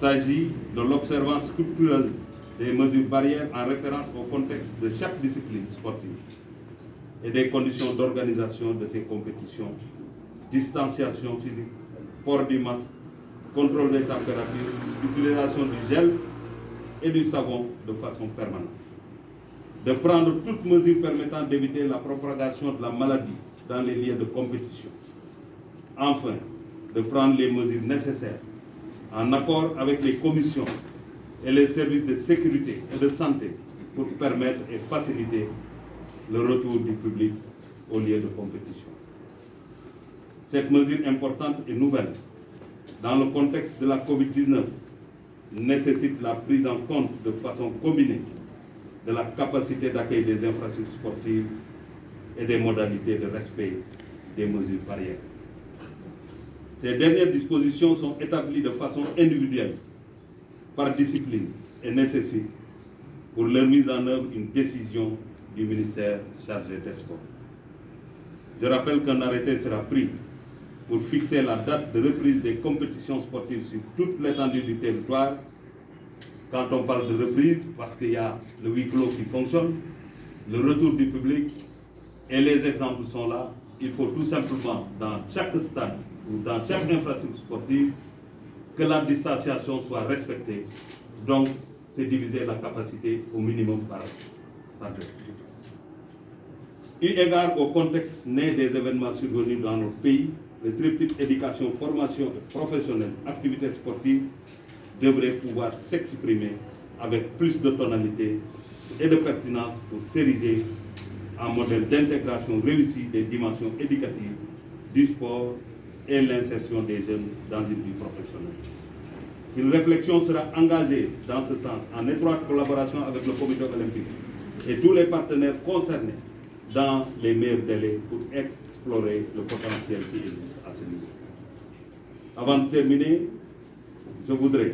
s'agit de l'observance scrupuleuse des mesures barrières en référence au contexte de chaque discipline sportive et des conditions d'organisation de ces compétitions, distanciation physique, port du masque, contrôle des températures, utilisation du gel et du savon de façon permanente. De prendre toutes mesures permettant d'éviter la propagation de la maladie dans les lieux de compétition. Enfin, de prendre les mesures nécessaires en accord avec les commissions et les services de sécurité et de santé pour permettre et faciliter le retour du public aux lieux de compétition. Cette mesure importante et nouvelle, dans le contexte de la COVID-19, nécessite la prise en compte de façon combinée de la capacité d'accueil des infrastructures sportives et des modalités de respect des mesures barrières. Ces dernières dispositions sont établies de façon individuelle, par discipline, et nécessitent pour leur mise en œuvre une décision du ministère chargé des sports. Je rappelle qu'un arrêté sera pris pour fixer la date de reprise des compétitions sportives sur toute l'étendue du territoire. Quand on parle de reprise, parce qu'il y a le huis clos qui fonctionne, le retour du public, et les exemples sont là, il faut tout simplement, dans chaque stade ou dans chaque infrastructure sportive, que la distanciation soit respectée. Donc, c'est diviser la capacité au minimum par deux. Eu égard au contexte né des événements survenus dans notre pays, le triptyque éducation, formation et professionnelle, activités sportives devrait pouvoir s'exprimer avec plus de tonalité et de pertinence pour s'ériger en modèle d'intégration réussie des dimensions éducatives du sport et l'insertion des jeunes dans une vie professionnelle. Une réflexion sera engagée dans ce sens en étroite collaboration avec le comité olympique et tous les partenaires concernés dans les meilleurs délais pour explorer le potentiel qui existe à ce niveau. Avant de terminer, je voudrais